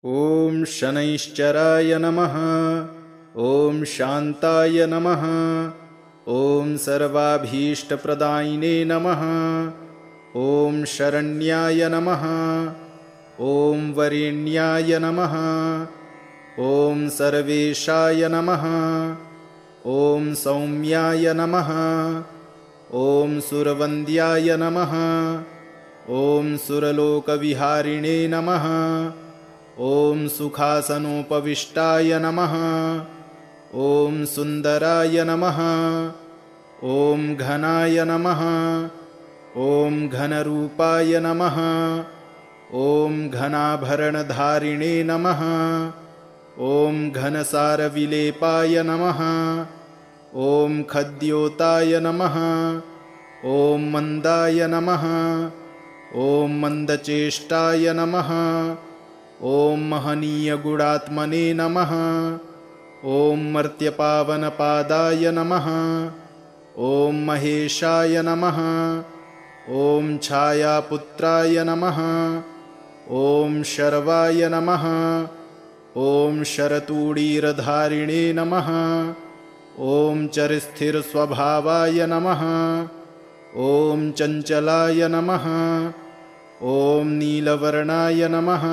ॐ शनैश्चराय नमः। ॐ शान्ताय नमः। ॐ सर्वाभीष्टप्रदायिने नमः। ॐ शरण्याय नमः। ॐ वरेण्याय नमः। ॐ सर्वेशाय नमः। ॐ सौम्याय नमः। ॐ सुरवन्द्याय नमः। ॐ सुरलोकविहारिणे नमः। ॐ सुखासनोपविष्टाय नमः। ॐ सुन्दराय नमः। ॐ घनाय नमः। ॐ घनरूपाय नमः। ॐ घनाभरणधारिणे नमः। ॐ घनसारविलेपाय नमः। ॐ खद्योताय नमः। ॐ मन्दाय नमः। ॐ मन्दचेष्टाय नमः। ॐ महनीयगुणात्मने नमः। ॐ मर्त्यपावनपादाय नमः। ॐ महेशाय नमः। ॐ छायापुत्राय नमः। ॐ शर्वाय नमः। ॐ शरतूडीरधारिणे नमः। ॐ चरस्थिरस्वभावाय नमः। ॐ चञ्चलाय नमः। ॐ नीलवर्णाय नमः।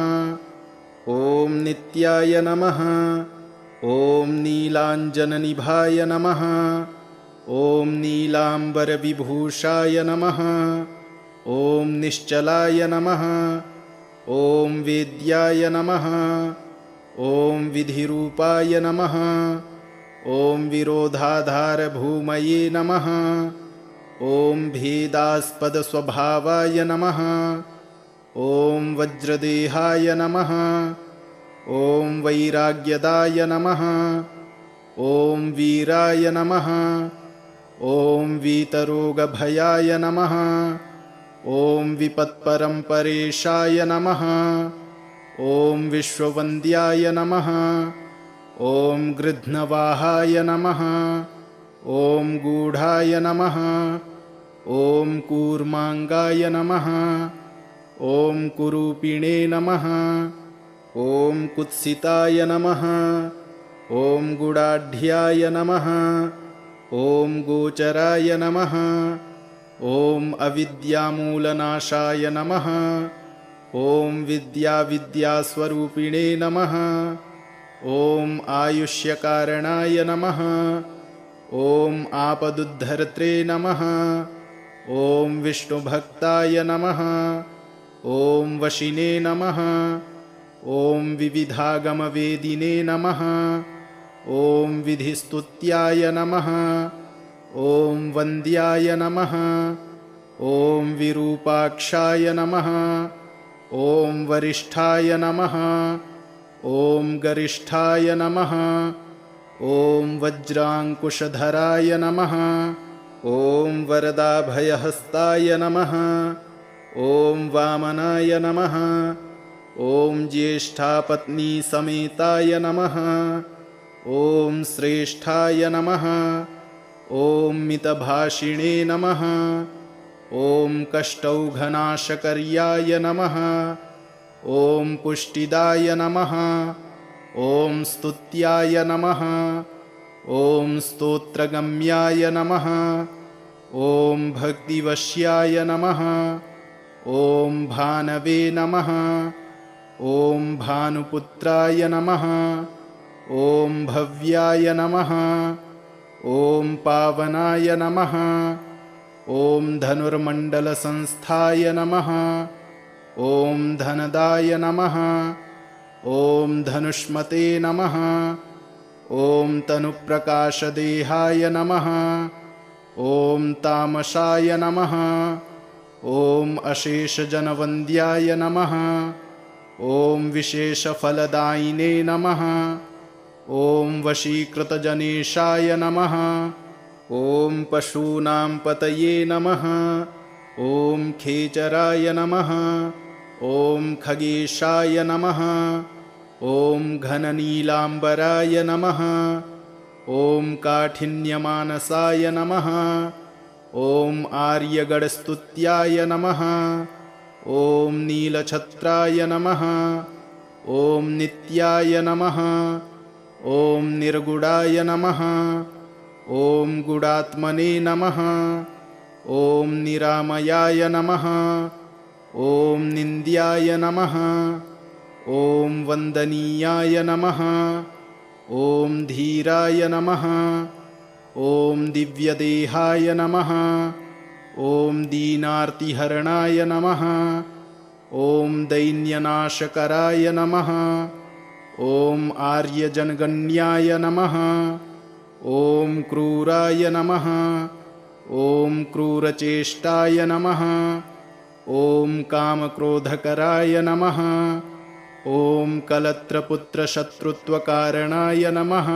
ॐ नित्याय नमः। ॐ नीलाञ्जननिभाय नमः। ॐ नीलाम्बरविभूषाय नमः। ॐ निश्चलाय नमः। ॐ वेद्याय नमः। ॐ विधिरूपाय नमः। ॐ विरोधाधारभूमये नमः। ॐ भेदास्पदस्वभावाय नमः। ॐ वज्रदेहाय नमः। ॐ वैराग्यदाय नमः। ॐ वीराय नमः। ॐ वीतरोगभयाय नमः। ॐ विपत्परम्परेशाय नमः। ॐ विश्ववन्द्याय नमः। ॐ गृध्नवाहाय नमः। ॐ गूढाय नमः। ॐ कूर्माङ्गाय नमः। ॐ कुरूपिणे नमः। ॐ कुत्सिताय नमः। ॐ गुडाढ्याय नमः। ॐ गोचराय नमः। ॐ अविद्यामूलनाशाय नमः। ॐ विद्यास्वरूपिणे नमः। ॐ आयुष्यकारणाय नमः। ॐ आपदुद्धर्त्रे नमः। ॐ विष्णुभक्ताय नमः। ॐ वशिने नमः। ॐ विविधागमवेदिने नमः। ॐ विधिस्तुत्याय नमः। ॐ वन्द्याय नमः। ॐ विरूपाक्षाय नमः। ॐ वरिष्ठाय नमः। ॐ गरिष्ठाय नमः। ॐ वज्राङ्कुशधराय नमः। ॐ वरदाभयहस्ताय नमः। ॐ वामनाय नमः। ॐ ज्येष्ठापत्नीसमेताय नमः। ॐ श्रेष्ठाय नमः। ॐ मितभाषिणे नमः। ॐ कष्टौघनाशकर्याय नमः। ॐ पुष्टिदाय नमः। ॐ स्तुत्याय नमः। ॐ स्तोत्रगम्याय नमः। ॐ भक्तिवश्याय नमः। ॐ भानवे नमः। ॐ भानुपुत्राय नमः। ॐ भव्याय नमः। ॐ पावनाय नमः। ॐ धनुर्मण्डलसंस्थाय नमः। ॐ धनदाय नमः। ॐ धनुष्मते नमः। ॐ तनुप्रकाशदेहाय नमः। ॐ तामसाय नमः। ॐ अशेषजनवन्द्याय नमः। ॐ विशेषफलदायिने नमः। ॐ वशीकृतजनेशाय नमः। ॐ पशूनां पतये नमः। ॐ खेचराय नमः। ॐ खगेशाय नमः। ॐ घननीलाम्बराय नमः। ॐ काठिन्यमानसाय नमः। ॐ आर्यगणस्तुत्याय नमः। ॐ नीलछत्राय नमः। ॐ नित्याय नमः। ॐ निर्गुणाय नमः। ॐ गुणात्मने नमः। ॐ निरामयाय नमः। ॐ निन्द्याय नमः। ॐ वन्दनीयाय नमः। ॐ धीराय नमः। ॐ दिव्यदेहाय नमः। ॐ दीनार्तिहरणाय नमः। ॐ दैन्यनाशकराय नमः। ॐ आर्यजनगण्याय नमः। ॐ क्रूराय नमः। ॐ क्रूरचेष्टाय नमः। ॐ कामक्रोधकराय नमः। ॐ कलत्रपुत्रशत्रुत्वकारणाय नमः।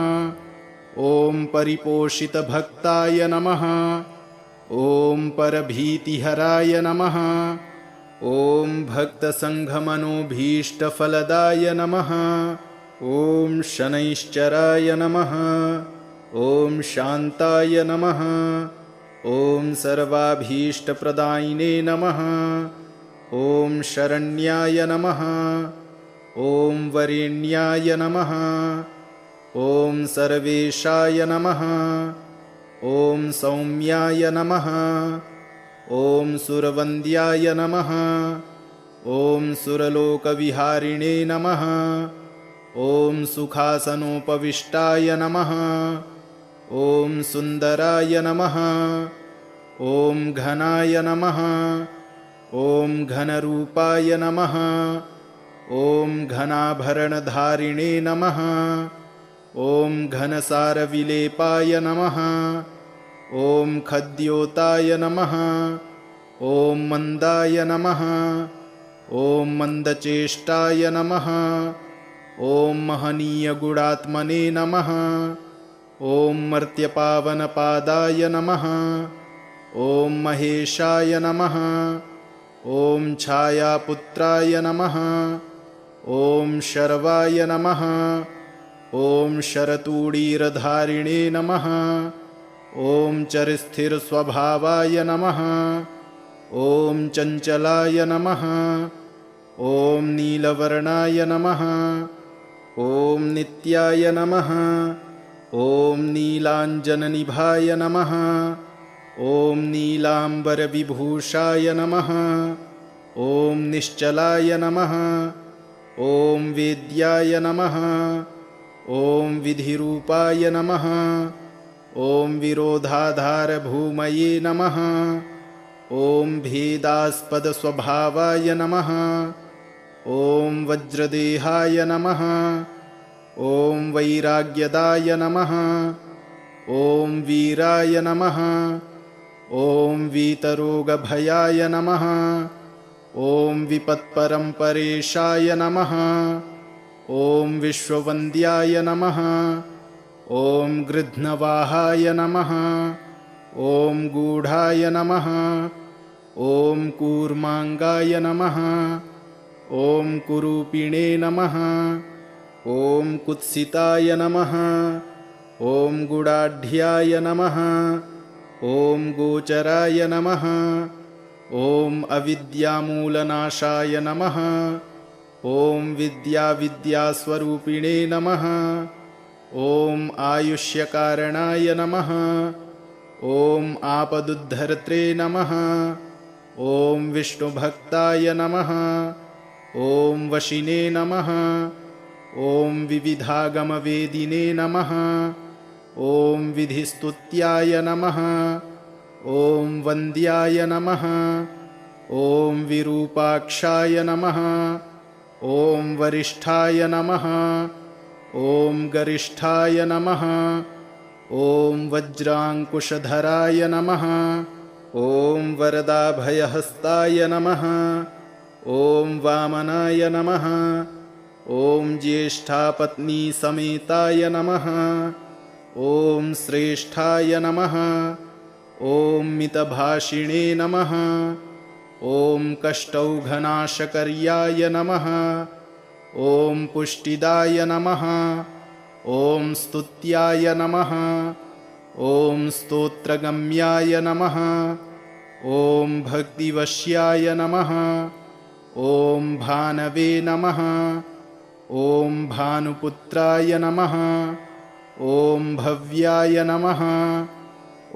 ॐ परिपोषितभक्ताय नमः। ॐ परभीतिहराय नमः। ॐ भक्तसङ्घमनोभीष्टफलदाय नमः। ॐ शनैश्चराय नमः। ॐ शान्ताय नमः। ॐ सर्वाभीष्टप्रदायिने नमः। ॐ शरण्याय नमः। ॐ वरेण्याय नमः। ॐ सर्वेशाय नमः। ॐ सौम्याय नमः। ॐ सुरवन्द्याय नमः। ॐ सुरलोकविहारिणे नमः। ॐ सुखासनोपविष्टाय नमः। ॐ सुन्दराय नमः। ॐ घनाय नमः। ॐ घनरूपाय नमः। ॐ घनाभरणधारिणे नमः। ॐ घनसारविलेपाय नमः। ॐ खद्योताय नमः। ॐ मन्दाय नमः। ॐ मन्दचेष्टाय नमः। ॐ महनीयगुणात्मने नमः। ॐ मर्त्यपावनपादाय नमः। ॐ महेशाय नमः। ॐ छायापुत्राय नमः। ॐ शर्वाय नमः। ॐ शरतूडीरधारिणे नमः। ॐ चरस्थिरस्वभावाय नमः। ॐ चञ्चलाय नमः। ॐ नीलवर्णाय नमः। ॐ नित्याय नमः। ॐ नीलाञ्जननिभाय नमः। ॐ नीलाम्बरविभूषाय नमः। ॐ निश्चलाय नमः। ॐ वेद्याय नमः। ॐ विधिरूपाय नमः। ॐ विरोधाधारभूमये नमः। ॐ भेदास्पदस्वभावाय नमः। ॐ वज्रदेहाय नमः। ॐ वैराग्यदाय नमः। ॐ वीराय नमः। ॐ वीतरोगभयाय नमः। ॐ विपत्परम्परेशाय नमः। ॐ विश्ववन्द्याय नमः। ॐ गृध्नवाहाय नमः। ॐ गूढाय नमः। ॐ कूर्माङ्गाय नमः। ॐ कुरूपिणे नमः। ॐ कुत्सिताय नमः। ॐ गुडाढ्याय नमः। ॐ गोचराय नमः। ॐ अविद्यामूलनाशाय नमः। ॐ विद्यास्वरूपिणे नमः। ॐ आयुष्यकारणाय नमः। ॐ आपदुद्धर्त्रे नमः। ॐ विष्णुभक्ताय नमः। ॐ वशिने नमः। ॐ विविधागमवेदिने नमः। ॐ विधिस्तुत्याय नमः। ॐ वन्द्याय नमः। ॐ विरूपाक्षाय नमः। ॐ वरिष्ठाय नमः। ॐ गरिष्ठाय नमः। ॐ वज्राङ्कुशधराय नमः। ॐ वरदाभयहस्ताय नमः। ॐ वामनाय नमः। ॐ ज्येष्ठापत्नीसमेताय नमः। ॐ श्रेष्ठाय नमः। ॐ मितभाषिणे नमः। ॐ कष्टौघनाशकर्याय नमः। ॐ पुष्टिदाय नमः। ॐ स्तुत्याय नमः। ॐ स्तोत्रगम्याय नमः। ॐ भक्तिवश्याय नमः। ॐ भानवे नमः। ॐ भानुपुत्राय नमः। ॐ भव्याय नमः।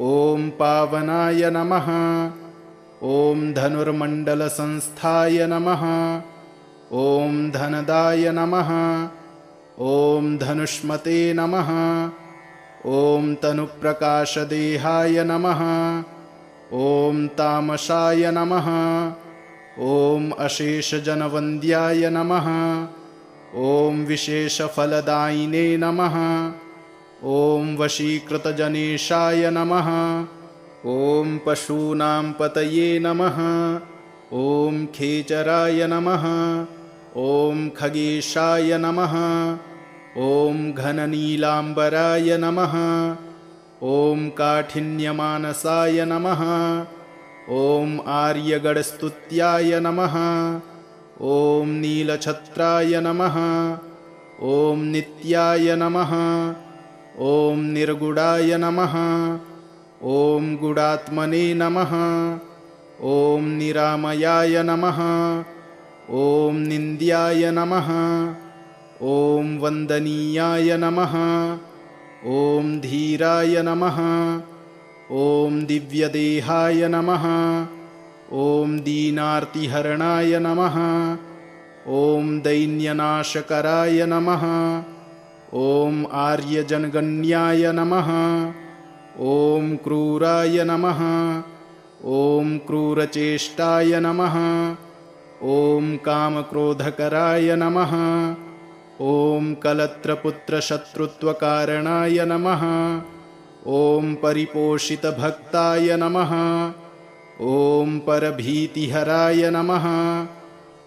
ॐ पावनाय नमः। ॐ धनुर्मण्डलसंस्थाय नमः। ॐ धनदाय नमः। ॐ धनुष्मते नमः। ॐ तनुप्रकाशदेहाय नमः। ॐ तामसाय नमः। ॐ अशेषजनवन्द्याय नमः। ॐ विशेषफलदायिने नमः। ॐ वशीकृतजनेशाय नमः। ॐ पशूनां पतये नमः। ॐ खेचराय नमः। ॐ खगेशाय नमः। ॐ घननीलाम्बराय नमः। ॐ काठिन्यमानसाय नमः। ॐ आर्यगणस्तुत्याय नमः। ॐ नीलछत्राय नमः। ॐ नित्याय नमः। ॐ निर्गुणाय नमः। ॐ गुणात्मने नमः। ॐ निरामयाय नमः। ॐ निन्द्याय नमः। ॐ वन्दनीयाय नमः। ॐ धीराय नमः। ॐ दिव्यदेहाय नमः। ॐ दीनार्तिहरणाय नमः। ॐ दैन्यनाशकराय नमः। ॐ आर्यजनगण्याय नमः। ॐ क्रूराय नमः। ॐ क्रूरचेष्टाय नमः। ॐ कामक्रोधकराय नमः। ॐ कलत्रपुत्रशत्रुत्वकारणाय नमः। ॐ परिपोषितभक्ताय नमः। ॐ परभीतिहराय नमः।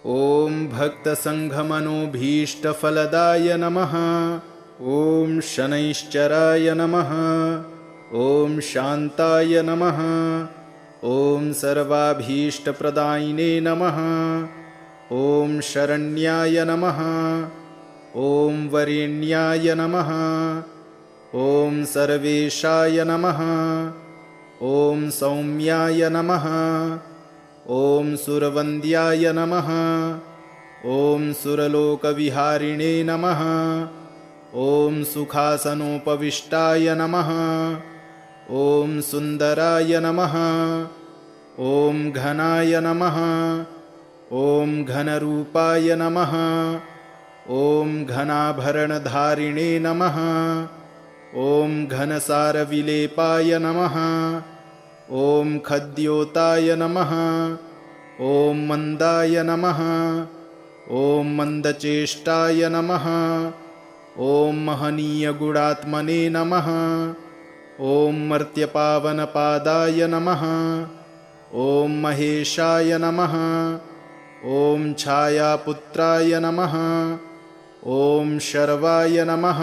ॐ भक्तसङ्घमनोभीष्टफलदाय नमः। ॐ शनैश्चराय नमः। ॐ शान्ताय नमः। ॐ सर्वाभीष्टप्रदायिने नमः। ॐ शरण्याय नमः। ॐ वरेण्याय नमः। ॐ सर्वेशाय नमः। ॐ सौम्याय नमः। ॐ सुरवन्द्याय नमः। ॐ सुरलोकविहारिणे नमः। ॐ सुखासनोपविष्टाय नमः। ॐ सुन्दराय नमः। ॐ घनाय नमः। ॐ घनरूपाय नमः। ॐ घनाभरणधारिणे नमः। ॐ घनसारविलेपाय नमः। ॐ खद्योताय नमः। ॐ मन्दाय नमः। ॐ मन्दचेष्टाय नमः। ॐ महनीयगुणात्मने नमः। ॐ मर्त्यपावनपादाय नमः। ॐ महेशाय नमः। ॐ छायापुत्राय नमः। ॐ शर्वाय नमः।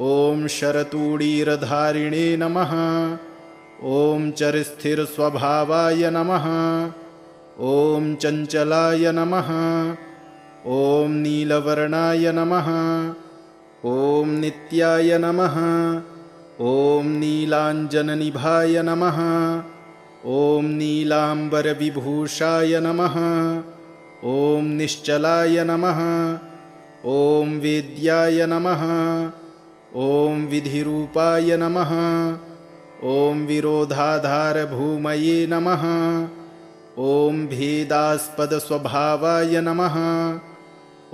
ॐ शरतूडीरधारिणे नमः। ॐ चरस्थिरस्वभावाय नमः। ॐ चञ्चलाय नमः। ॐ नीलवर्णाय नमः। ॐ नित्याय नमः। ॐ नीलाञ्जननिभाय नमः। ॐ नीलाम्बरविभूषाय नमः। ॐ निश्चलाय नमः। ॐ वेद्याय नमः। ॐ विधिरूपाय नमः। ॐ विरोधाधारभूमये नमः। ॐ भेदास्पदस्वभावाय नमः।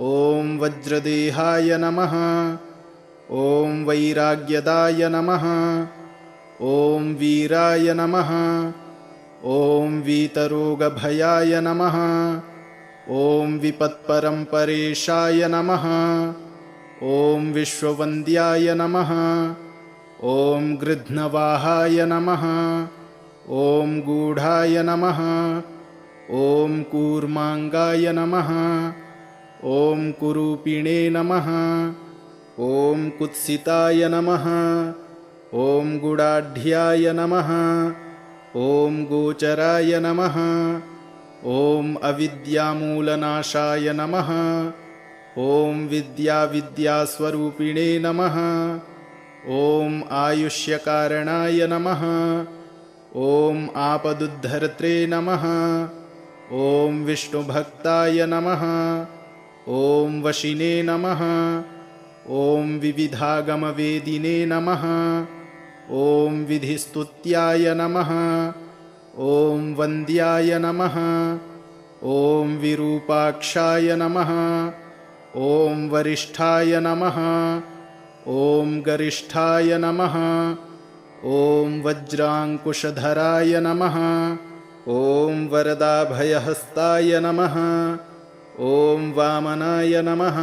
ॐ वज्रदेहाय नमः। ॐ वैराग्यदाय नमः। ॐ वीराय नमः। ॐ वीतरोगभयाय नमः। ॐ विपत्परम्परेशाय नमः। ॐ विश्ववन्द्याय नमः। ॐ गृध्नवाहाय नमः। ॐ गूढाय नमः। ॐ कूर्माङ्गाय नमः। ॐ कुरूपिणे नमः। ॐ कुत्सिताय नमः। ॐ गुडाढ्याय नमः। ॐ गोचराय नमः। ॐ अविद्यामूलनाशाय नमः। ॐ विद्यास्वरूपिणे नमः। ॐ आयुष्यकारणाय नमः। ॐ आपदुद्धर्त्रे नमः। ॐ विष्णुभक्ताय नमः। ॐ वशिने नमः। ॐ विविधागमवेदिने नमः। ॐ विधिस्तुत्याय नमः। ॐ वन्द्याय नमः। ॐ विरूपाक्षाय नमः। ॐ वरिष्ठाय नमः। ॐ गरिष्ठाय नमः। ॐ वज्राङ्कुशधराय नमः। ॐ वरदाभयहस्ताय नमः। ॐ वामनाय नमः।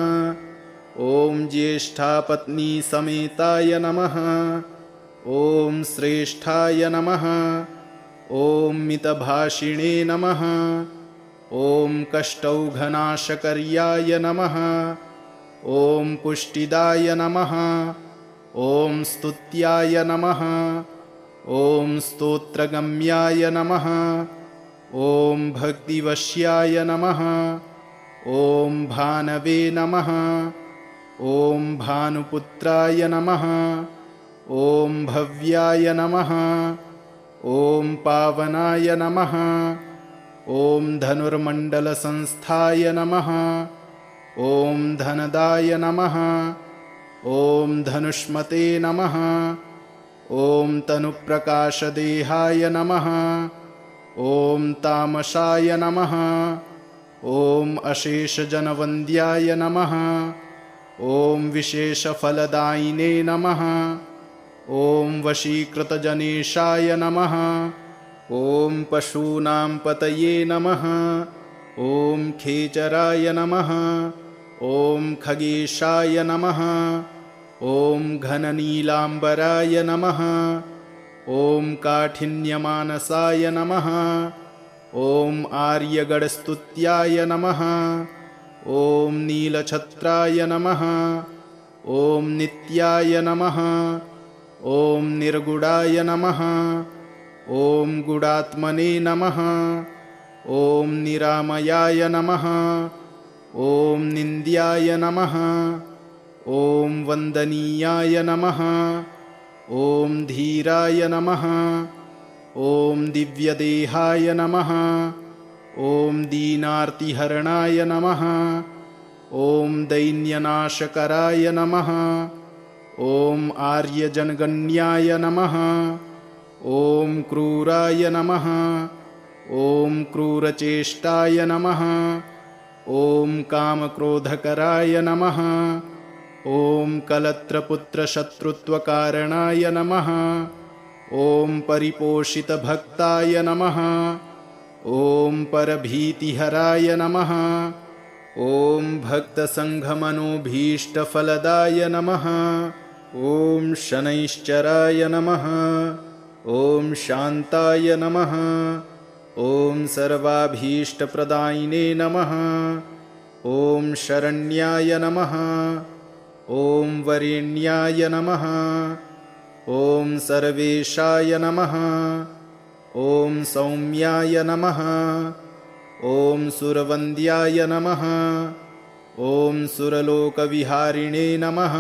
ॐ ज्येष्ठापत्नीसमेताय नमः। ॐ श्रेष्ठाय नमः। ॐ मितभाषिणे नमः। ॐ कष्टौघनाशकर्याय नमः। ॐ पुष्टिदाय नमः। ॐ स्तुत्याय नमः। ॐ स्तोत्रगम्याय नमः। ॐ भक्तिवश्याय नमः। ॐ भानवे नमः। ॐ भानुपुत्राय नमः। ॐ भव्याय नमः। ॐ पावनाय नमः। ॐ धनुर्मण्डलसंस्थाय नमः। ॐ धनदाय नमः। ॐ धनुष्मते नमः। ॐ तनुप्रकाशदेहाय नमः। ॐ तामसाय नमः। ॐ अशेषजनवन्द्याय नमः। ॐ विशेषफलदायिने नमः। ॐ वशीकृतजनेशाय नमः। ॐ पशूनां पतये नमः। ॐ खेचराय नमः। ॐ खगेशाय नमः। ॐ घननीलाम्बराय नमः। ॐ काठिन्यमानसाय नमः। ॐ आर्यगणस्तुत्याय नमः। ॐ नीलछत्राय नमः। ॐ नित्याय नमः। ॐ निर्गुणाय नमः। ॐ गुणात्मने नमः। ॐ निरामयाय नमः। ॐ निन्द्याय नमः। ॐ वन्दनीयाय नमः। ॐ धीराय नमः। ॐ दिव्यदेहाय नमः। ॐ दीनार्तिहरणाय नमः। ॐ दैन्यनाशकराय नमः। ॐ आर्यजनगण्याय नमः। ॐ क्रूराय नमः। ॐ क्रूरचेष्टाय नमः। ॐ कामक्रोधकराय नमः। ॐ कलत्रपुत्रशत्रुत्वकारणाय नमः। ॐ परिपोषितभक्ताय नमः। ॐ परभीतिहराय नमः। ॐ भक्तसङ्घमनोभीष्टफलदाय नमः। ॐ शनैश्चराय नमः। ॐ शान्ताय नमः। ॐ सर्वाभीष्टप्रदायिने नमः। ॐ शरण्याय नमः। ॐ वरेण्याय नमः। ॐ सर्वेशाय नमः। ॐ सौम्याय नमः। ॐ सुरवन्द्याय नमः। ॐ सुरलोकविहारिणे नमः।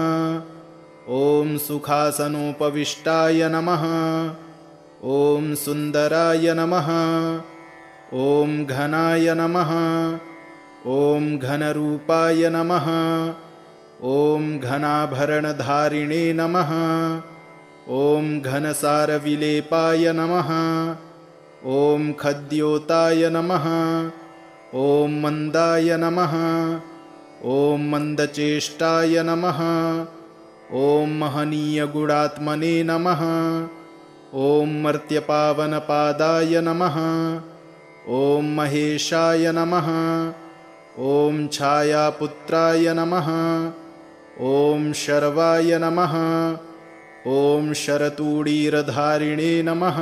ॐ सुखासनोपविष्टाय नमः। ॐ सुन्दराय नमः। ॐ घनाय नमः। ॐ घनरूपाय नमः। ॐ घनाभरणधारिणे नमः। ॐ घनसारविलेपाय नमः। ॐ खद्योताय नमः। ॐ मन्दाय नमः। ॐ मन्दचेष्टाय नमः। ॐ महनीयगुणात्मने नमः। ॐ मर्त्यपावनपादाय नमः। ॐ महेशाय नमः। ॐ छायापुत्राय नमः। ॐ शर्वाय नमः। ॐ शरतूडीरधारिणे नमः।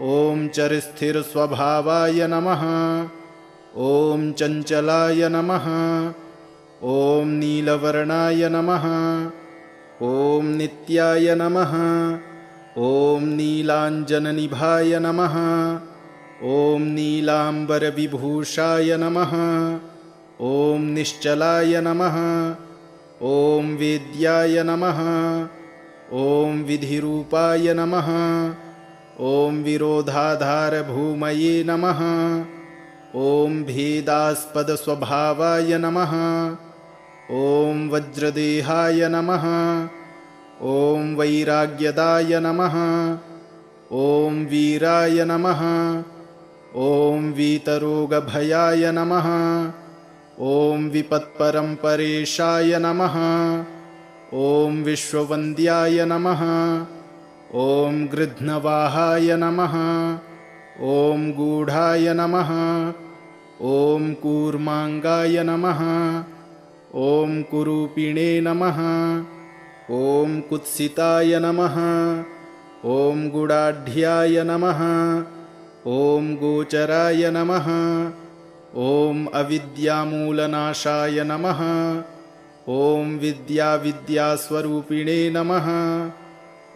ॐ चरस्थिरस्वभावाय नमः। ॐ चञ्चलाय नमः। ॐ नीलवर्णाय नमः। ॐ नित्याय नमः। ॐ नीलाञ्जननिभाय नमः। ॐ नीलाम्बरविभूषाय नमः। ॐ निश्चलाय नमः। ॐ वेद्याय नमः। ॐ विधिरूपाय नमः। ॐ विरोधाधारभूमये नमः। ॐ भेदास्पदस्वभावाय नमः। ॐ वज्रदेहाय नमः। ॐ वैराग्यदाय नमः। ॐ वीराय नमः। ॐ वीतरोगभयाय नमः। ॐ विपत्परम्परेशाय नमः। ॐ विश्ववन्द्याय नमः। ॐ गृध्नवाहाय नमः। ॐ गूढाय नमः। ॐ कूर्माङ्गाय नमः। ॐ कुरूपिणे नमः। ॐ कुत्सिताय नमः। ॐ गुडाढ्याय नमः। ॐ गोचराय नमः। ॐ अविद्यामूलनाशाय नमः। ॐ विद्यास्वरूपिणे नमः।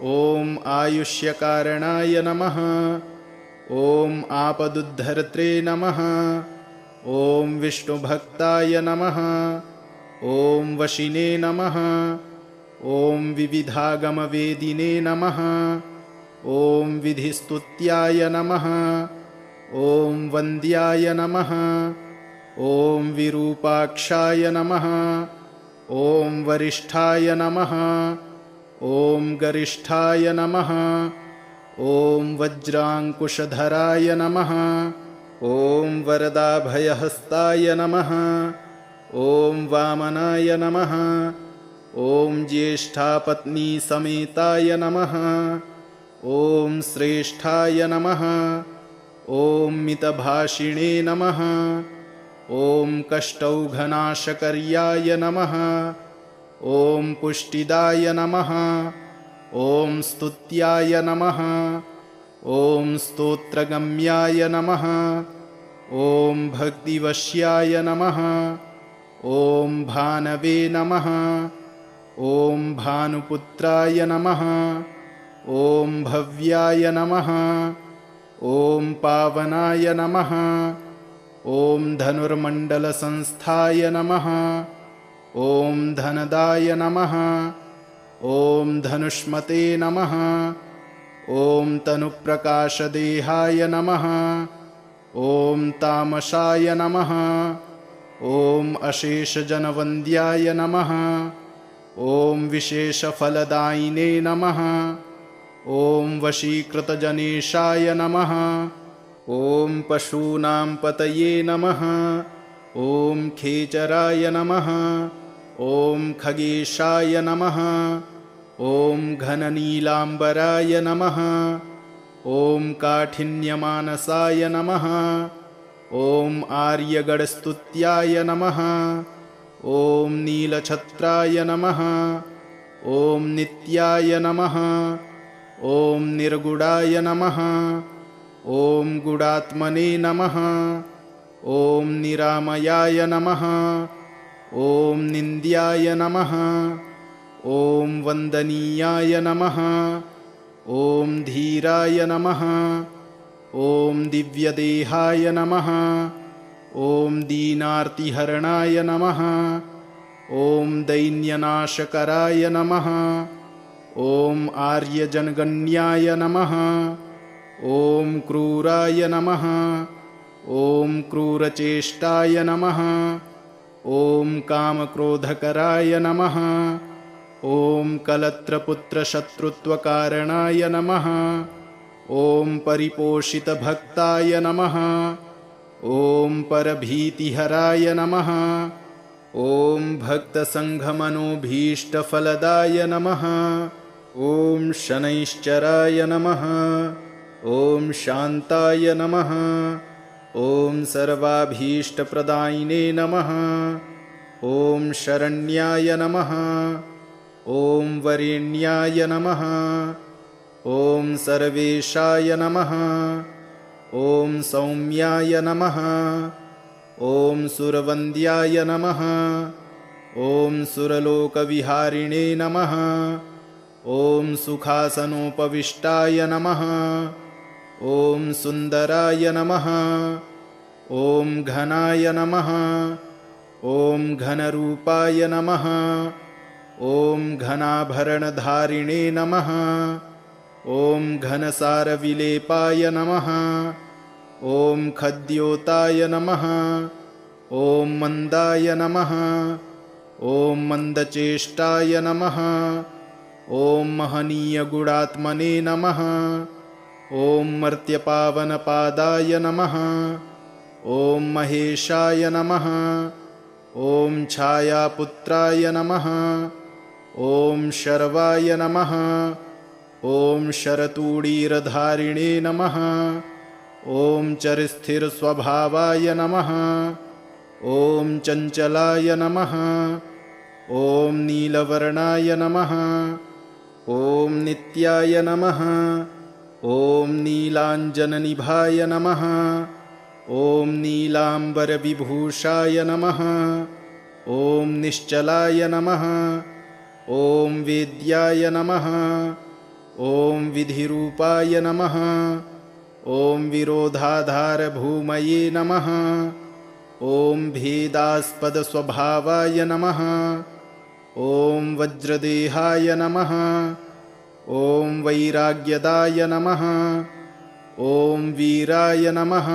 ॐ आयुष्यकारणाय नमः। ॐ आपदुद्धर्त्रे नमः। ॐ विष्णुभक्ताय नमः। ॐ वशिने नमः। ॐ विविधागमवेदिने नमः। ॐ विधिस्तुत्याय नमः। ॐ वन्द्याय नमः। ॐ विरूपाक्षाय नमः। ॐ वरिष्ठाय नमः। ॐ गरिष्ठाय नमः। ॐ वज्राङ्कुशधराय नमः। ॐ वरदाभयहस्ताय नमः। ॐ वामनाय नमः। ॐ ज्येष्ठापत्नीसमेताय नमः। ॐ श्रेष्ठाय नमः। ॐ मितभाषिणे नमः। ॐ कष्टौघनाशकर्याय नमः। ॐ पुष्टिदाय नमः। ॐ स्तुत्याय नमः। ॐ स्तोत्रगम्याय नमः। ॐ भक्तिवश्याय नमः। ॐ भानवे नमः। ॐ भानुपुत्राय नमः। ॐ भव्याय नमः। ॐ पावनाय नमः। ॐ धनुर्मण्डलसंस्थाय नमः। ॐ धनदाय नमः। ॐ धनुष्मते नमः। ॐ तनुप्रकाशदेहाय नमः। ॐ तामसाय नमः। ॐ अशेषजनवन्द्याय नमः। ॐ विशेषफलदायिने नमः। ॐ वशीकृतजनेशाय नमः। ॐ पशूनां पतये नमः। ॐ खेचराय नमः। ॐ खगेशाय नमः। ॐ घननीलाम्बराय नमः। ॐ काठिन्यमानसाय नमः। ॐ आर्यगणस्तुत्याय नमः। ॐ नीलछत्राय नमः। ॐ नित्याय नमः। ॐ निर्गुणाय नमः। ॐ गुणात्मने नमः। ॐ निरामयाय नमः। ॐ निन्द्याय नमः। ॐ वन्दनीयाय नमः। ॐ धीराय नमः। ॐ दिव्यदेहाय नमः। ॐ दीनार्तिहरणाय नमः। ॐ दैन्यनाशकराय नमः। ॐ आर्यजनगण्याय नमः। ॐ क्रूराय नमः। ॐ क्रूरचेष्टाय नमः। ॐ कामक्रोधकराय नमः। ॐ कलत्रपुत्रशत्रुत्वकारणाय नमः। ॐ परिपोषितभक्ताय नमः। ॐ परभीतिहराय नमः। ॐ भक्तसङ्घमनोभीष्टफलदाय नमः। ॐ शनैश्चराय नमः। ॐ शान्ताय नमः। ॐ सर्वाभीष्टप्रदायिने नमः। ॐ शरण्याय नमः। ॐ वरेण्याय नमः। ॐ सर्वेशाय नमः। ॐ सौम्याय नमः। ॐ सुरवन्द्याय नमः। ॐ सुरलोकविहारिणे नमः। ॐ सुखासनोपविष्टाय नमः। ॐ सुन्दराय नमः। ॐ घनाय नमः। ॐ घनरूपाय नमः। ॐ घनाभरणधारिणे नमः। ॐ घनसारविलेपाय नमः। ॐ खद्योताय नमः। ॐ मन्दाय नमः। ॐ मन्दचेष्टाय नमः। ॐ महनीयगुणात्मने नमः। ॐ मर्त्यपावनपादाय नमः। ॐ महेशाय नमः। ॐ छायापुत्राय नमः। ॐ शर्वाय नमः। ॐ शरतूडीरधारिणे नमः। ॐ चरस्थिरस्वभावाय नमः। ॐ चञ्चलाय नमः। ॐ नीलवर्णाय नमः। ॐ नित्याय नमः। ॐ नीलाञ्जननिभाय नमः। ॐ नीलाम्बरविभूषाय नमः। ॐ निश्चलाय नमः। ॐ वेद्याय नमः। ॐ विधिरूपाय नमः। ॐ विरोधाधारभूमये नमः। ॐ भेदास्पदस्वभावाय नमः। ॐ वज्रदेहाय नमः। ॐ वैराग्यदाय नमः। ॐ वीराय नमः।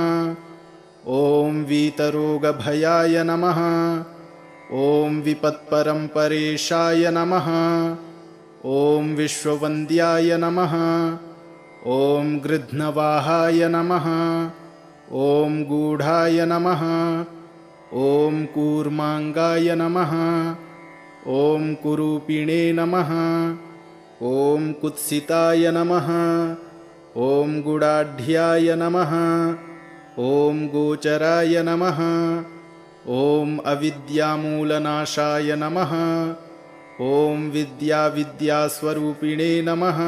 ॐ वीतरोगभयाय नमः। ॐ विपत्परम्परेशाय नमः। ॐ विश्ववन्द्याय नमः। ॐ गृध्नवाहाय नमः। ॐ गूढाय नमः। ॐ कूर्माङ्गाय नमः। ॐ कुरूपिणे नमः। ॐ कुत्सिताय नमः। ॐ गुडाढ्याय नमः। ॐ गोचराय नमः। ॐ अविद्यामूलनाशाय नमः। ॐ विद्यास्वरूपिणे नमः।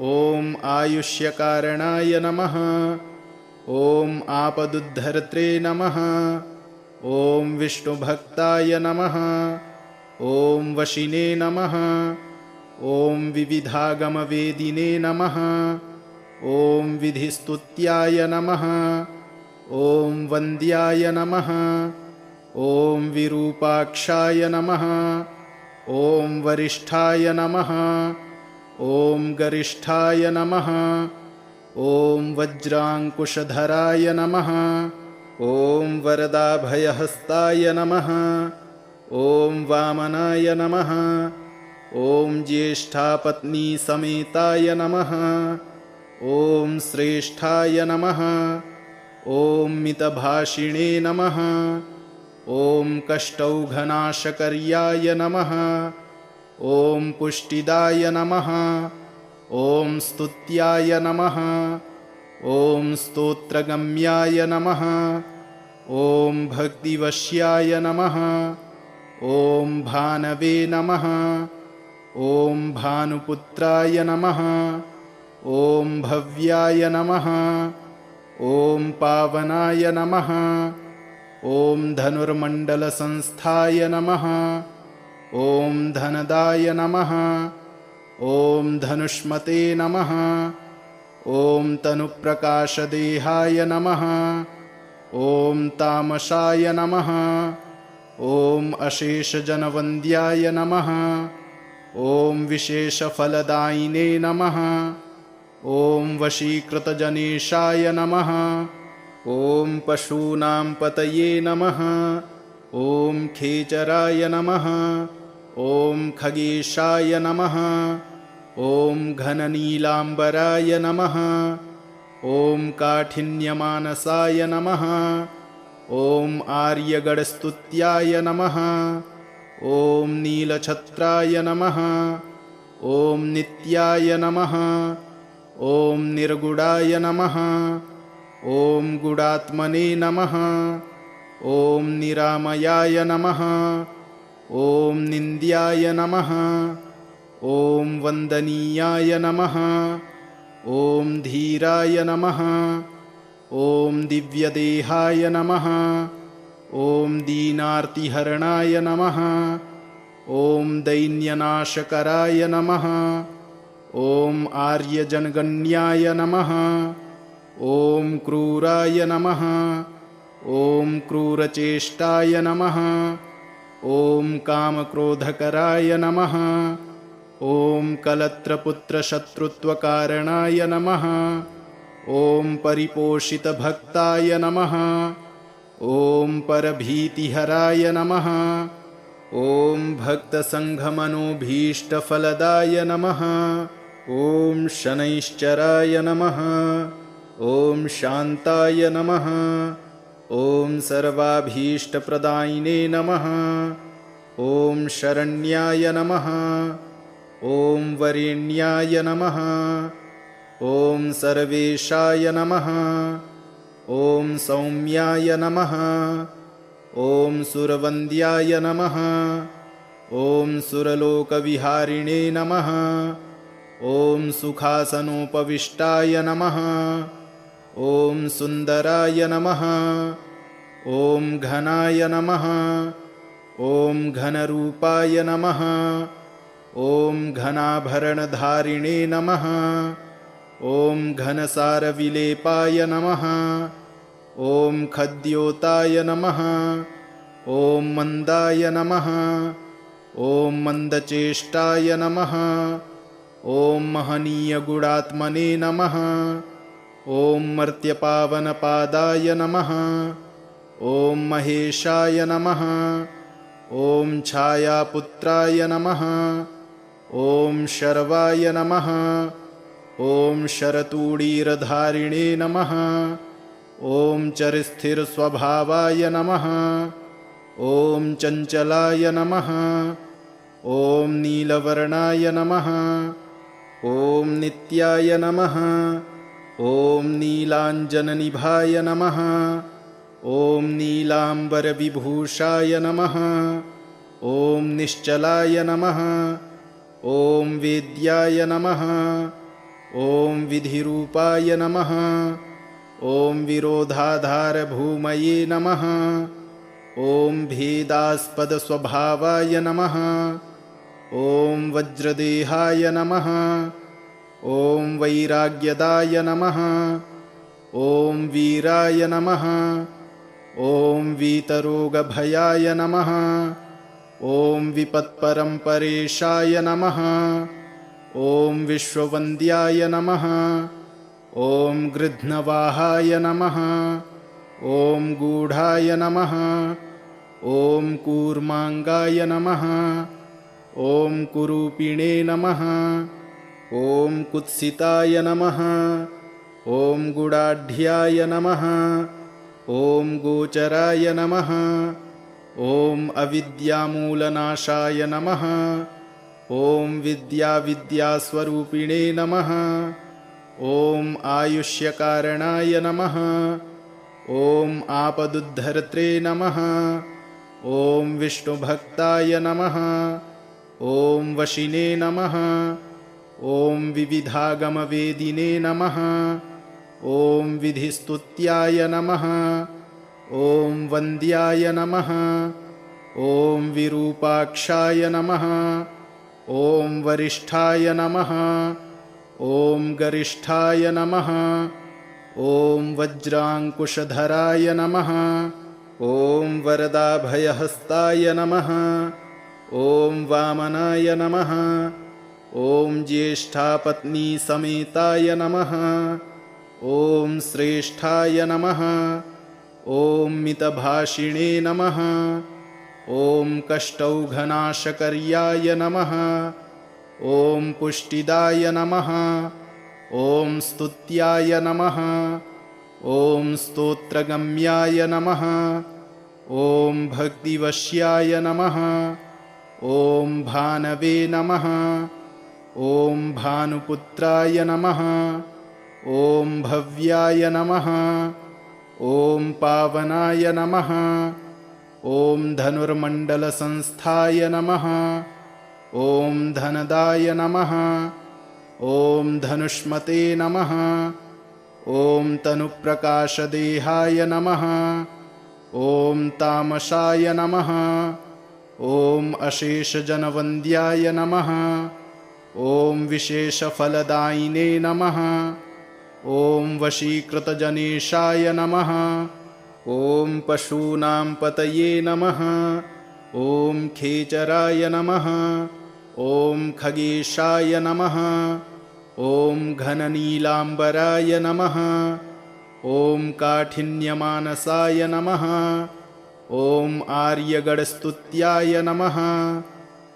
ॐ आयुष्यकारणाय नमः। ॐ आपदुद्धर्त्रे नमः। ॐ विष्णुभक्ताय नमः। ॐ वशिने नमः। ॐ विविधागमवेदिने नमः। ॐ विधिस्तुत्याय नमः। ॐ वन्द्याय नमः। ॐ विरूपाक्षाय नमः। ॐ वरिष्ठाय नमः। ॐ गरिष्ठाय नमः। ॐ वज्राङ्कुशधराय नमः। ॐ वरदाभयहस्ताय नमः। ॐ वामनाय नमः। ॐ ज्येष्ठापत्नीसमेताय नमः। ॐ श्रेष्ठाय नमः। ॐ मितभाषिणे नमः। ॐ कष्टौघनाशकर्याय नमः। ॐ पुष्टिदाय नमः। ॐ स्तुत्याय नमः। ॐ स्तोत्रगम्याय नमः। ॐ भक्तिवश्याय नमः। ॐ भानवे नमः। ॐ भानुपुत्राय नमः। ॐ भव्याय नमः। ॐ पावनाय नमः। ॐ धनुर्मण्डलसंस्थाय नमः। ॐ धनदाय नमः। ॐ धनुष्मते नमः। ॐ तनुप्रकाशदेहाय नमः। ॐ तामसाय नमः। ॐ अशेषजनवन्द्याय नमः। ॐ विशेषफलदायिने नमः। ॐ वशीकृतजनेशाय नमः। ॐ पशूनां पतये नमः। ॐ खेचराय नमः। ॐ खगेशाय नमः। ॐ घननीलाम्बराय नमः। ॐ काठिन्यमानसाय नमः। ॐ आर्यगणस्तुत्याय नमः। ॐ नीलछत्राय नमः। ॐ नित्याय नमः। ॐ निर्गुणाय नमः। ॐ गुणात्मने नमः। ॐ निरामयाय नमः। ॐ निन्द्याय नमः। ॐ वन्दनीयाय नमः। ॐ धीराय नमः। ॐ दिव्यदेहाय नमः। ॐ दीनार्तिहरणाय नमः। ॐ दैन्यनाशकराय नमः। ॐ आर्यजनगण्याय नमः। ॐ क्रूराय नमः। ॐ क्रूरचेष्टाय नमः। ॐ कामक्रोधकराय नमः। ॐ कलत्रपुत्रशत्रुत्वकारणाय नमः। ॐ परिपोषितभक्ताय नमः। ॐ परभीतिहराय नमः। ॐ भक्तसङ्घमनोभीष्टफलदाय नमः। ॐ शनैश्चराय नमः। ॐ शान्ताय नमः। ॐ सर्वाभीष्टप्रदायिने नमः। ॐ शरण्याय नमः। ॐ वरेण्याय नमः। ॐ सर्वेशाय नमः। ॐ सौम्याय नमः। ॐ सुरवन्द्याय नमः। ॐ सुरलोकविहारिणे नमः। ॐ सुखासनोपविष्टाय नमः। ॐ सुन्दराय नमः। ॐ घनाय नमः। ॐ घनरूपाय नमः। ॐ घनाभरणधारिणे नमः। ॐ घनसारविलेपाय नमः। ॐ खद्योताय नमः। ॐ मन्दाय नमः। ॐ मन्दचेष्टाय नमः। ॐ महनीयगुणात्मने नमः। ॐ मर्त्यपावनपादाय नमः। ॐ महेशाय नमः। ॐ छायापुत्राय नमः। ॐ शर्वाय नमः। ॐ शरतूडीरधारिणे नमः। ॐ चरस्थिरस्वभावाय नमः। ॐ चञ्चलाय नमः। ॐ नीलवर्णाय नमः। ॐ नित्याय नमः। ॐ नीलाञ्जननिभाय नमः। ॐ नीलाम्बरविभूषाय नमः। ॐ निश्चलाय नमः। ॐ वेद्याय नमः। ॐ विधिरूपाय नमः। ॐ विरोधाधारभूमये नमः। ॐ भेदास्पदस्वभावाय नमः। ॐ वज्रदेहाय नमः। ॐ वैराग्यदाय नमः। ॐ वीराय नमः। ॐ वीतरोगभयाय नमः। ॐ विपत्परम्परेशाय नमः। ॐ विश्ववन्द्याय नमः। ॐ गृध्नवाहाय नमः। ॐ गूढाय नमः। ॐ कूर्माङ्गाय नमः। ॐ कुरूपिणे नमः। ॐ कुत्सिताय नमः। ॐ गुडाढ्याय नमः। ॐ गोचराय नमः। ॐ अविद्यामूलनाशाय नमः। ॐ विद्यास्वरूपिणे नमः। ॐ आयुष्यकारणाय नमः। ॐ आपदुद्धर्त्रे नमः। ॐ विष्णुभक्ताय नमः। ॐ वशिने नमः। ॐ विविधागमवेदिने नमः। ॐ विधिस्तुत्याय नमः। ॐ वन्द्याय नमः। ॐ विरूपाक्षाय नमः। ॐ वरिष्ठाय नमः। ॐ गरिष्ठाय नमः। ॐ वज्राङ्कुशधराय नमः। ॐ वरदाभयहस्ताय नमः। ॐ वामनाय नमः। ॐ ज्येष्ठापत्नीसमेताय नमः। ॐ श्रेष्ठाय नमः। ॐ मितभाषिणे नमः। ॐ कष्टौघनाशकर्याय नमः। ॐ पुष्टिदाय नमः। ॐ स्तुत्याय नमः। ॐ स्तोत्रगम्याय नमः। ॐ भक्तिवश्याय नमः। ॐ भानवे नमः। ॐ भानुपुत्राय नमः। ॐ भव्याय नमः। ॐ पावनाय नमः। ॐ धनुर्मण्डलसंस्थाय नमः। ॐ धनदाय नमः। ॐ धनुष्मते नमः। ॐ तनुप्रकाशदेहाय नमः। ॐ तामसाय नमः। ॐ अशेषजनवन्द्याय नमः। ॐ विशेषफलदायिने नमः। ॐ वशीकृतजनेशाय नमः। ॐ पशूनां पतये नमः। ॐ खेचराय नमः। ॐ खगेशाय नमः। ॐ घननीलाम्बराय नमः। ॐ काठिन्यमानसाय नमः। ॐ आर्यगणस्तुत्याय नमः।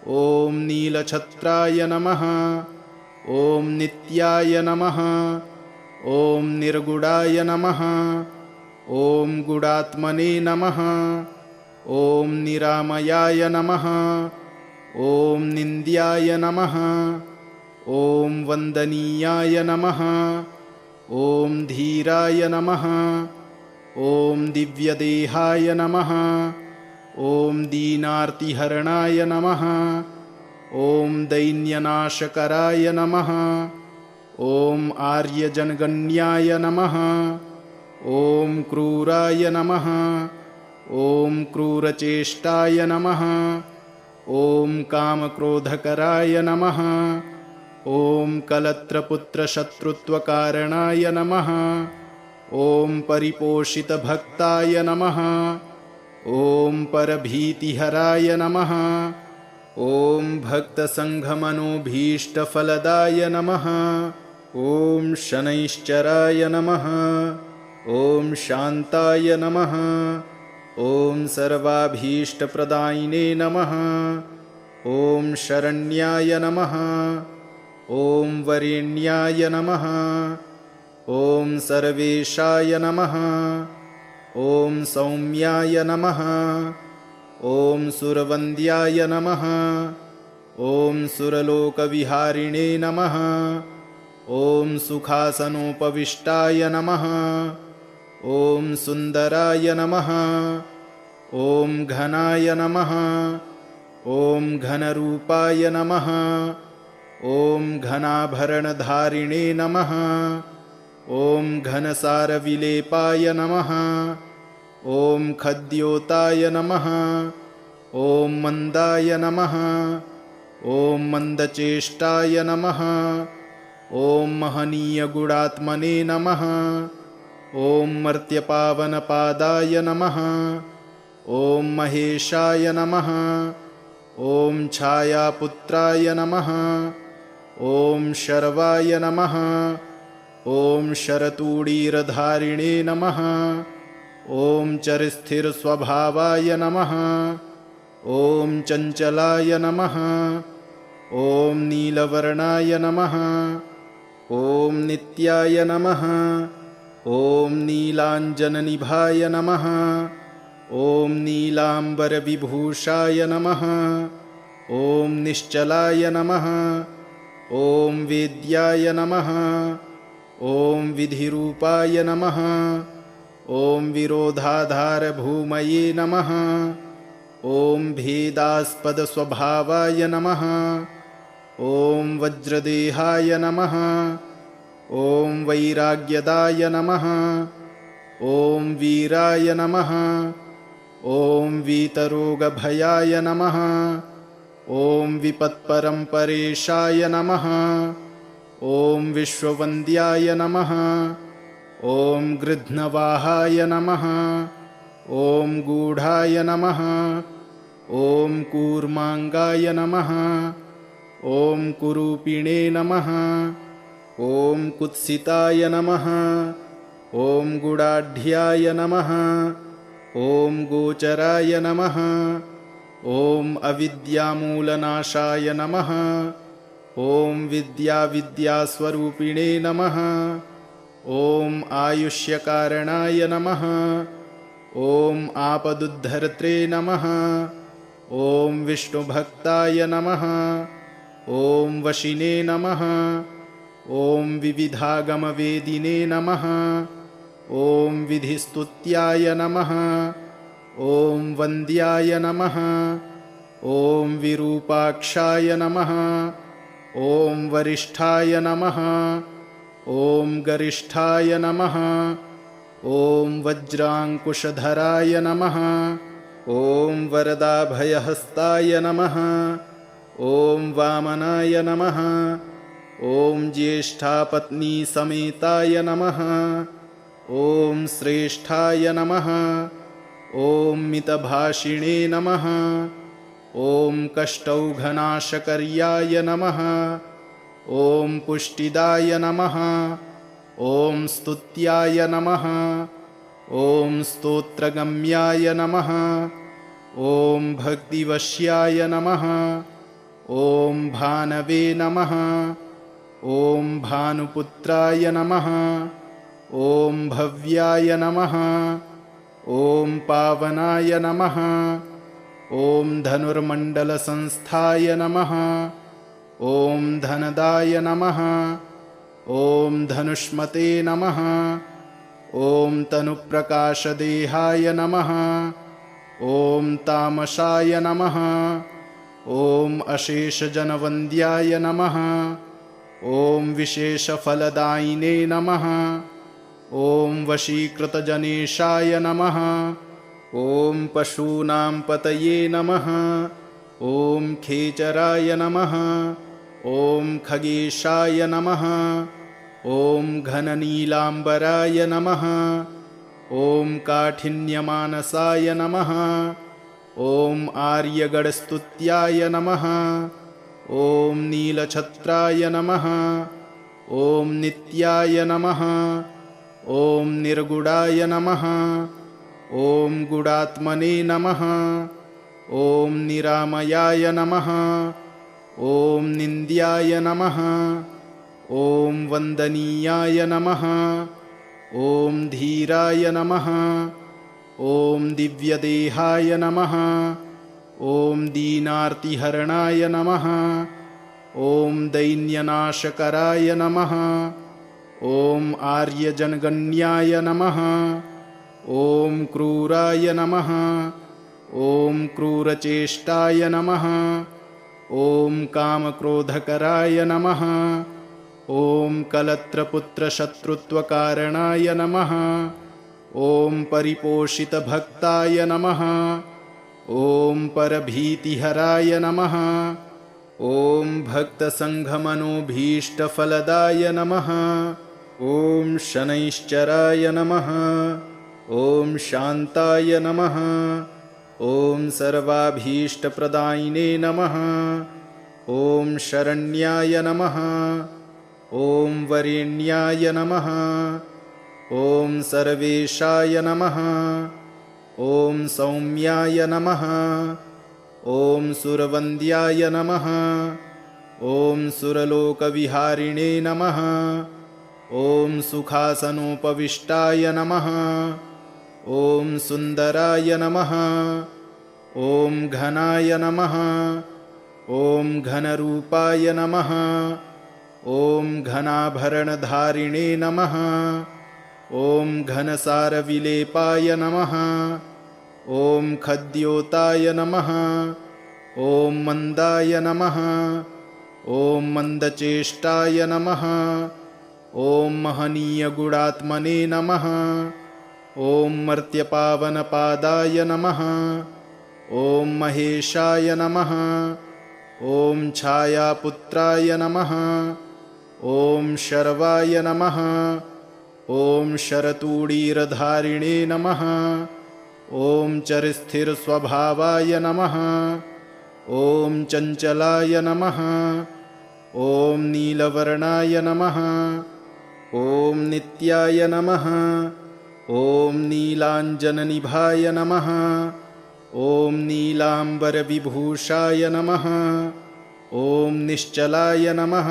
ॐ नीलछत्राय नमः। ॐ नित्याय नमः। ॐ निर्गुणाय नमः। ॐ गुणात्मने नमः। ॐ निरामयाय नमः। ॐ निन्द्याय नमः। ॐ वन्दनीयाय नमः। ॐ धीराय नमः। ॐ दिव्यदेहाय नमः। ॐ दीनार्तिहरणाय नमः। ॐ दैन्यनाशकराय नमः। ॐ आर्यजनगण्याय नमः। ॐ क्रूराय नमः। ॐ क्रूरचेष्टाय नमः। ॐ कामक्रोधकराय नमः। ॐ कलत्रपुत्रशत्रुत्वकारणाय नमः। ॐ परिपोषितभक्ताय नमः। ॐ परभीतिहराय नमः। ॐ भक्तसङ्घमनोभीष्टफलदाय नमः। ॐ शनैश्चराय नमः। ॐ शान्ताय नमः। ॐ सर्वाभीष्टप्रदायिने नमः। ॐ शरण्याय नमः। ॐ वरेण्याय नमः। ॐ सर्वेशाय नमः। ॐ सौम्याय नमः। ॐ सुरवन्द्याय नमः। ॐ सुरलोकविहारिणे नमः। ॐ सुखासनोपविष्टाय नमः। ॐ सुन्दराय नमः। ॐ घनाय नमः। ॐ घनरूपाय नमः। ॐ घनाभरणधारिणे नमः। ॐ घनसारविलेपाय नमः। ॐ खद्योताय नमः। ॐ मन्दाय नमः। ॐ मन्दचेष्टाय नमः। ॐ महनीयगुणात्मने नमः। ॐ मर्त्यपावनपादाय नमः। ॐ महेशाय नमः। ॐ छायापुत्राय नमः। ॐ शर्वाय नमः। ॐ शरतूडीरधारिणे नमः। ॐ चरस्थिरस्वभावाय नमः। ॐ चञ्चलाय नमः। ॐ नीलवर्णाय नमः। ॐ नित्याय नमः। ॐ नीलाञ्जननिभाय नमः। ॐ नीलाम्बरविभूषाय नमः। ॐ निश्चलाय नमः। ॐ वेद्याय नमः। ॐ विधिरूपाय नमः। ॐ विरोधाधारभूमये नमः। ॐ भेदास्पदस्वभावाय नमः। ॐ वज्रदेहाय नमः। ॐ वैराग्यदाय नमः। ॐ वीराय नमः। ॐ वीतरोगभयाय नमः। ॐ विपत्परम्परेशाय नमः। ॐ विश्ववन्द्याय नमः। ॐ गृध्नवाहाय नमः। ॐ गूढाय नमः। ॐ कूर्माङ्गाय नमः। ॐ कुरूपिणे नमः। ॐ कुत्सिताय नमः। ॐ गुडाढ्याय नमः। ॐ गोचराय नमः। ॐ अविद्यामूलनाशाय नमः। ॐ विद्यास्वरूपिणे नमः। ॐ आयुष्यकारणाय नमः। ॐ आपदुद्धर्त्रे नमः। ॐ विष्णुभक्ताय नमः। ॐ वशिने नमः। ॐ विविधागमवेदिने नमः। ॐ विधिस्तुत्याय नमः। ॐ वन्द्याय नमः। ॐ विरूपाक्षाय नमः। ॐ वरिष्ठाय नमः। ॐ गरिष्ठाय नमः। ॐ वज्राङ्कुशधराय नमः। ॐ वरदाभयहस्ताय नमः। ॐ वामनाय नमः। ॐ ज्येष्ठापत्नीसमेताय नमः। ॐ श्रेष्ठाय नमः। ॐ मितभाषिणे नमः। ॐ कष्टौघनाशकर्याय नमः। ॐ पुष्टिदाय नमः। ॐ स्तुत्याय नमः। ॐ स्तोत्रगम्याय नमः। ॐ भक्तिवश्याय नमः। ॐ भानवे नमः। ॐ भानुपुत्राय नमः। ॐ भव्याय नमः। ॐ पावनाय नमः। ॐ धनुर्मण्डलसंस्थाय नमः। ॐ धनदाय नमः। ॐ धनुष्मते नमः। ॐ तनुप्रकाशदेहाय नमः। ॐ तामसाय नमः। ॐ अशेषजनवन्द्याय नमः। ॐ विशेषफलदायिने नमः। ॐ वशीकृतजनेशाय नमः। ॐ पशूनां पतये नमः। ॐ खेचराय नमः। ॐ खगेशाय नमः। ॐ घननीलाम्बराय नमः। ॐ काठिन्यमानसाय नमः। ॐ आर्यगणस्तुत्याय नमः। ॐ नीलछत्राय नमः। ॐ नित्याय नमः। ॐ निर्गुणाय नमः। ॐ गुणात्मने नमः। ॐ निरामयाय नमः। ॐ निन्द्याय नमः। ॐ वन्दनीयाय नमः। ॐ धीराय नमः। ॐ दिव्यदेहाय नमः। ॐ दीनार्तिहरणाय नमः। ॐ दैन्यनाशकराय नमः। ॐ आर्यजनगण्याय नमः। ॐ क्रूराय नमः। ॐ क्रूरचेष्टाय नमः। ॐ कामक्रोधकराय नमः। ॐ कलत्रपुत्रशत्रुत्वकारणाय नमः। ॐ परिपोषितभक्ताय नमः। ॐ परभीतिहराय नमः। ॐ भक्तसङ्घमनोभीष्टफलदाय नमः। ॐ शनैश्चराय नमः। ॐ शान्ताय नमः। ॐ सर्वाभीष्टप्रदायिने नमः। ॐ शरण्याय नमः। ॐ वरेण्याय नमः। ॐ सर्वेशाय नमः। ॐ सौम्याय नमः। ॐ सुरवन्द्याय नमः। ॐ सुरलोकविहारिणे नमः। ॐ सुखासनोपविष्टाय नमः। ॐ सुन्दराय नमः। ॐ घनाय नमः। ॐ घनरूपाय नमः। ॐ घनाभरणधारिणे नमः। ॐ घनसारविलेपाय नमः। ॐ खद्योताय नमः। ॐ मन्दाय नमः। ॐ मन्दचेष्टाय नमः। ॐ महनीयगुणात्मने नमः। ॐ मर्त्यपावनपादाय नमः। ॐ महेशाय नमः। ॐ छायापुत्राय नमः। ॐ शर्वाय नमः। ॐ शरतूडीरधारिणे नमः। ॐ चरस्थिरस्वभावाय नमः। ॐ चञ्चलाय नमः। ॐ नीलवर्णाय नमः। ॐ नित्याय नमः। ॐ नीलाञ्जननिभाय नमः। ॐ नीलाम्बरविभूषाय नमः। ॐ निश्चलाय नमः।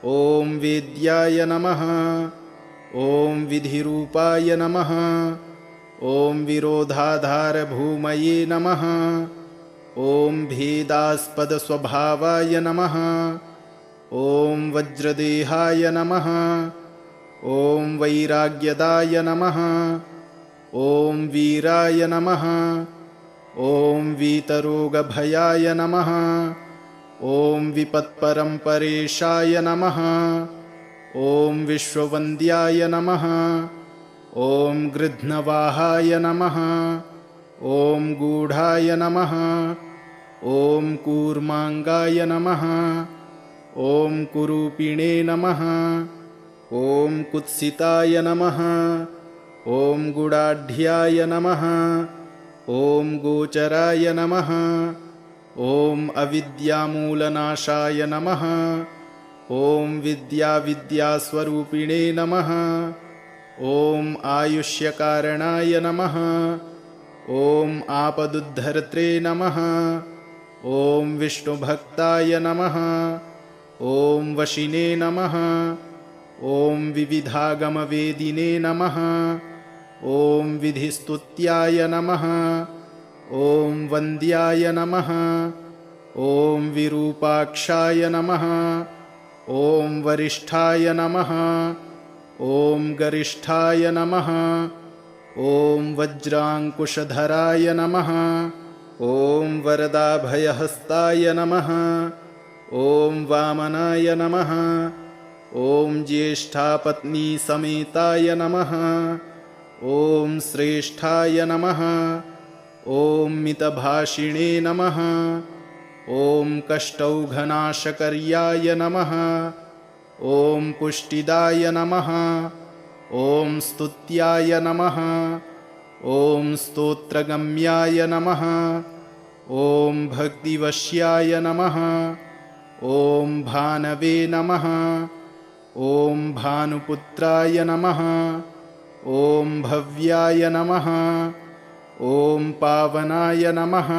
ॐ वेद्याय नमः। ॐ विधिरूपाय नमः। ॐ विरोधाधारभूमये नमः। ॐ भेदास्पदस्वभावाय नमः। ॐ वज्रदेहाय नमः। ॐ वैराग्यदाय नमः। ॐ वीराय नमः। ॐ वीतरोगभयाय नमः। ॐ विपत्परम्परेशाय नमः। ॐ विश्ववन्द्याय नमः। ॐ गृध्नवाहाय नमः। ॐ गूढाय नमः। ॐ कूर्माङ्गाय नमः। ॐ कुरूपिणे नमः। ॐ कुत्सिताय नमः। ॐ गुडाढ्याय नमः। ॐ गोचराय नमः। ॐ अविद्यामूलनाशाय नमः। ॐ विद्याविद्यास्वरूपिणे नमः। ॐ आयुष्यकारणाय नमः। ॐ आपदुद्धर्त्रे नमः। ॐ विष्णुभक्ताय नमः। ॐ वशिने नमः। ॐ विविधागमवेदिने नमः। ॐ विधिस्तुत्याय नमः। ॐ वन्द्याय नमः। ॐ विरूपाक्षाय नमः। ॐ वरिष्ठाय नमः। ॐ गरिष्ठाय नमः। ॐ वज्राङ्कुशधराय नमः। ॐ वरदाभयहस्ताय नमः। ॐ वामनाय नमः। ॐ ज्येष्ठापत्नीसमेताय नमः। ॐ श्रेष्ठाय नमः। ॐ मितभाषिणे नमः। ॐ कष्टौघनाशकर्याय नमः। ॐ पुष्टिदाय नमः। ॐ स्तुत्याय नमः। ॐ स्तोत्रगम्याय नमः। ॐ भक्तिवश्याय नमः। ॐ भानवे नमः। ॐ भानुपुत्राय नमः। ॐ भव्याय नमः। ॐ पावनाय नमः।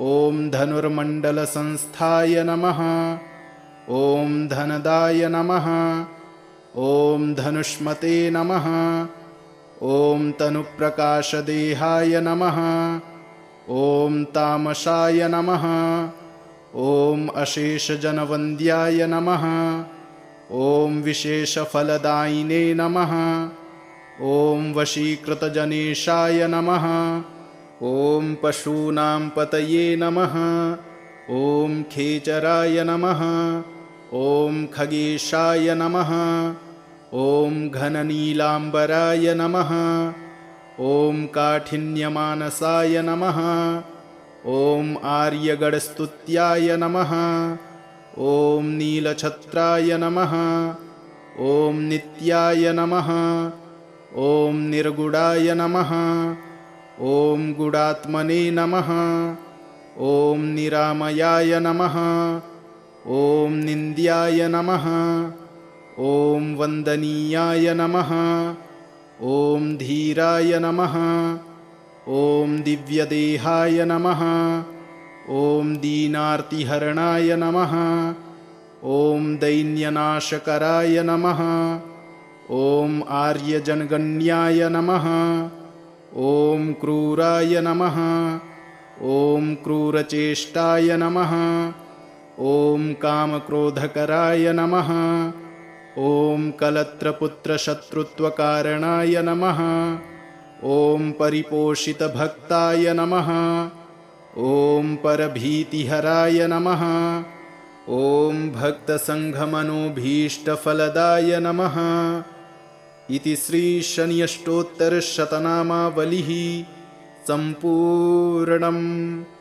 ॐ धनुर्मण्डलसंस्थाय नमः। ॐ धनदाय नमः। ॐ धनुष्मते नमः। ॐ तनुप्रकाशदेहाय नमः। ॐ तामसाय नमः। ॐ अशेषजनवन्द्याय नमः। ॐ विशेषफलदायिने नमः। ॐ वशीकृतजनेशाय नमः। ॐ पशूनां पतये नमः। ॐ खेचराय नमः। ॐ खगेशाय नमः। ॐ घननीलाम्बराय नमः। ॐ काठिन्यमानसाय नमः। ॐ आर्यगणस्तुत्याय नमः। ॐ नीलछत्राय नमः। ॐ नित्याय नमः। ॐ निर्गुणाय नमः। ॐ गुणात्मने नमः। ॐ निरामयाय नमः। ॐ निन्द्याय नमः। ॐ वन्दनीयाय नमः। ॐ धीराय नमः। ॐ दिव्यदेहाय नमः। ॐ दीनार्तिहरणाय नमः। ॐ दैन्यनाशकराय नमः। ॐ आर्यजनगण्याय नमः। ॐ क्रूराय नमः। ॐ क्रूरचेष्टाय नमः। ॐ कामक्रोधकराय नमः। ॐ कलत्रपुत्रशत्रुत्वकारणाय नमः। ॐ परिपोषितभक्ताय नमः। ॐ परभीतिहराय नमः। ॐ भक्तसङ्घमनोभीष्टफलदाय नमः। इति श्रीशन्यष्टोत्तरशतनामावलिः सम्पूर्णम्।